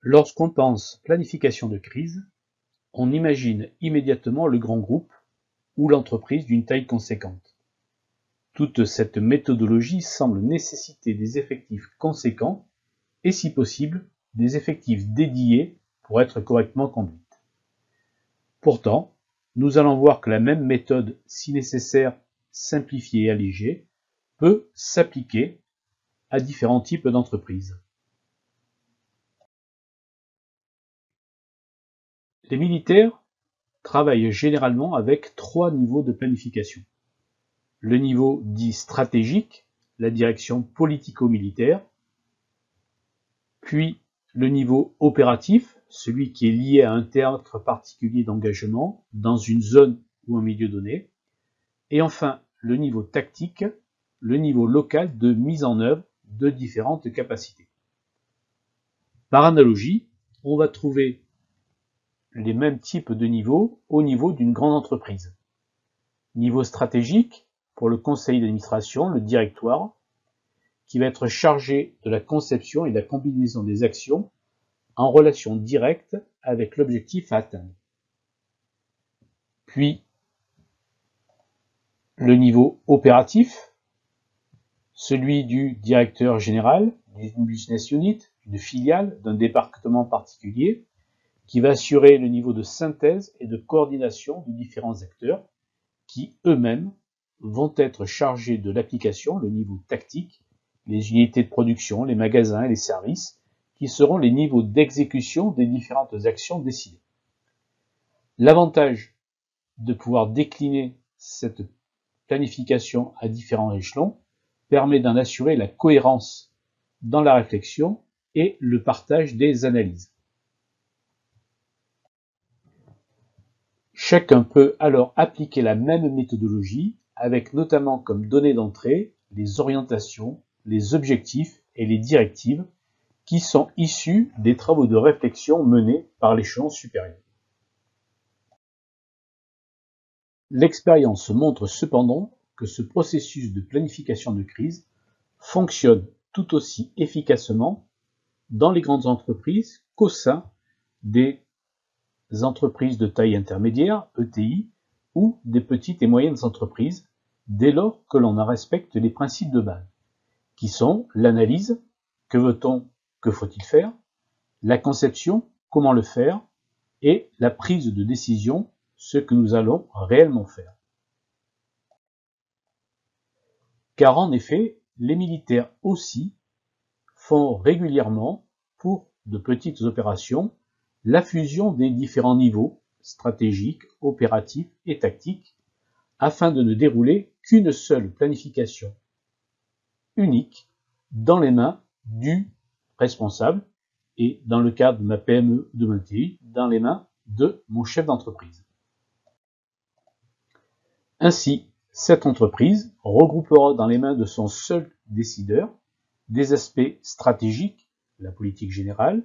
Lorsqu'on pense planification de crise, on imagine immédiatement le grand groupe ou l'entreprise d'une taille conséquente. Toute cette méthodologie semble nécessiter des effectifs conséquents et, si possible, des effectifs dédiés pour être correctement conduite. Pourtant, nous allons voir que la même méthode, si nécessaire, simplifiée et allégée, peut s'appliquer à différents types d'entreprises. Les militaires travaillent généralement avec 3 niveaux de planification. Le niveau dit stratégique, la direction politico-militaire, puis le niveau opératif, celui qui est lié à un théâtre particulier d'engagement dans une zone ou un milieu donné, et enfin le niveau tactique, le niveau local de mise en œuvre de différentes capacités. Par analogie, on va trouver les mêmes types de niveaux au niveau d'une grande entreprise. Niveau stratégique, pour le conseil d'administration, le directoire, qui va être chargé de la conception et de la combinaison des actions en relation directe avec l'objectif à atteindre. Puis, le niveau opératif, celui du directeur général, d'une business unit, d'une filiale, d'un département particulier, qui va assurer le niveau de synthèse et de coordination de différents acteurs qui eux-mêmes vont être chargés de l'application, le niveau tactique, les unités de production, les magasins et les services, qui seront les niveaux d'exécution des différentes actions décidées. L'avantage de pouvoir décliner cette planification à différents échelons permet d'en assurer la cohérence dans la réflexion et le partage des analyses. Chacun peut alors appliquer la même méthodologie avec notamment comme données d'entrée les orientations, les objectifs et les directives qui sont issus des travaux de réflexion menés par l'échelon supérieur. L'expérience montre cependant que ce processus de planification de crise fonctionne tout aussi efficacement dans les grandes entreprises qu'au sein des entreprises de taille intermédiaire, ETI, ou des petites et moyennes entreprises, dès lors que l'on en respecte les principes de base, qui sont l'analyse, que veut-on, que faut-il faire, la conception, comment le faire, et la prise de décision, ce que nous allons réellement faire. Car en effet, les militaires aussi font régulièrement, pour de petites opérations, la fusion des différents niveaux stratégiques, opératifs et tactiques afin de ne dérouler qu'une seule planification unique dans les mains du responsable et, dans le cadre de ma PME de ma TI, dans les mains de mon chef d'entreprise. Ainsi, cette entreprise regroupera dans les mains de son seul décideur des aspects stratégiques, la politique générale,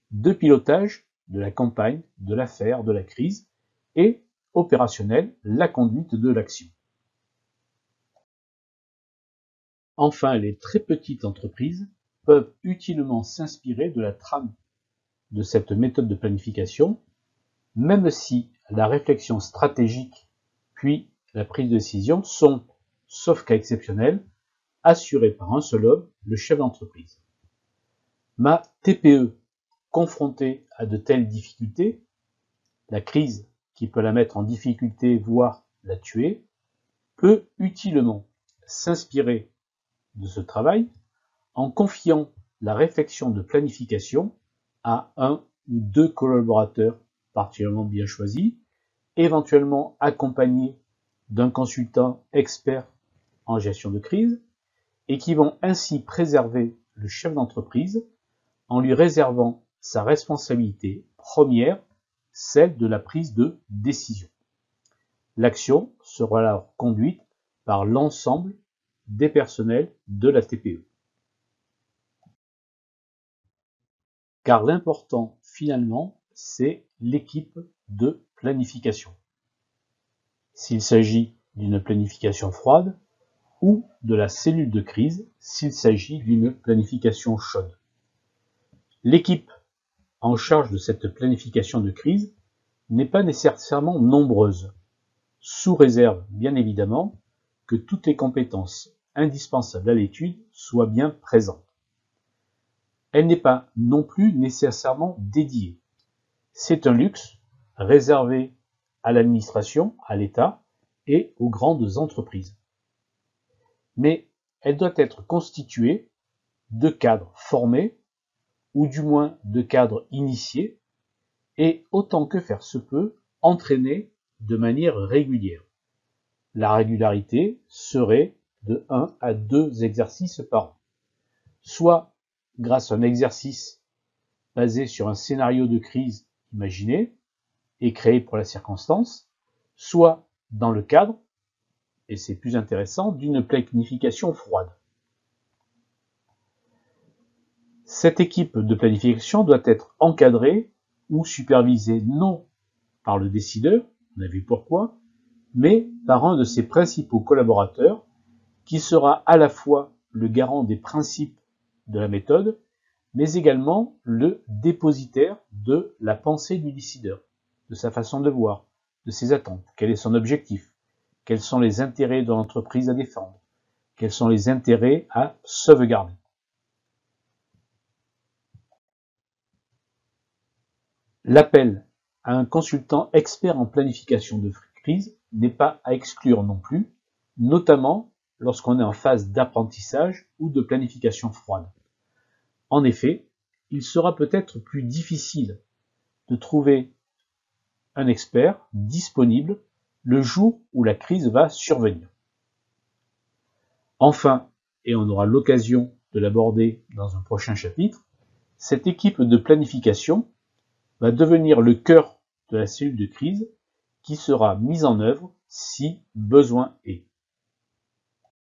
de pilotage, de la campagne, de l'affaire, de la crise, et opérationnel, la conduite de l'action. Enfin, les très petites entreprises peuvent utilement s'inspirer de la trame de cette méthode de planification, même si la réflexion stratégique puis la prise de décision sont, sauf cas exceptionnel, assurées par un seul homme, le chef d'entreprise. Ma TPE, confrontée à de telles difficultés, la crise qui peut la mettre en difficulté, voire la tuer, peut utilement s'inspirer de ce travail en confiant la réflexion de planification à un ou deux collaborateurs particulièrement bien choisis, éventuellement accompagnés d'un consultant expert en gestion de crise, et qui vont ainsi préserver le chef d'entreprise en lui réservant sa responsabilité première, celle de la prise de décision. L'action sera alors conduite par l'ensemble des personnels de la TPE. Car l'important, finalement, c'est l'équipe de planification. S'il s'agit d'une planification froide ou de la cellule de crise, s'il s'agit d'une planification chaude. L'équipe en charge de cette planification de crise n'est pas nécessairement nombreuse, sous réserve, bien évidemment, que toutes les compétences indispensables à l'étude soient bien présentes. Elle n'est pas non plus nécessairement dédiée. C'est un luxe réservé à l'administration, à l'État et aux grandes entreprises. Mais elle doit être constituée de cadres formés, ou du moins de cadres initiés, et autant que faire se peut, entraînés de manière régulière. La régularité serait de 1 à 2 exercices par an, soit grâce à un exercice basé sur un scénario de crise imaginé et créé pour la circonstance, soit dans le cadre, et c'est plus intéressant, d'une planification froide. Cette équipe de planification doit être encadrée ou supervisée non par le décideur, on a vu pourquoi, mais par un de ses principaux collaborateurs qui sera à la fois le garant des principes de la méthode, mais également le dépositaire de la pensée du décideur, de sa façon de voir, de ses attentes, quel est son objectif, quels sont les intérêts de l'entreprise à défendre, quels sont les intérêts à sauvegarder. L'appel à un consultant expert en planification de crise n'est pas à exclure non plus, notamment lorsqu'on est en phase d'apprentissage ou de planification froide. En effet, il sera peut-être plus difficile de trouver un expert disponible le jour où la crise va survenir. Enfin, et on aura l'occasion de l'aborder dans un prochain chapitre, cette équipe de planification va devenir le cœur de la cellule de crise qui sera mise en œuvre si besoin est.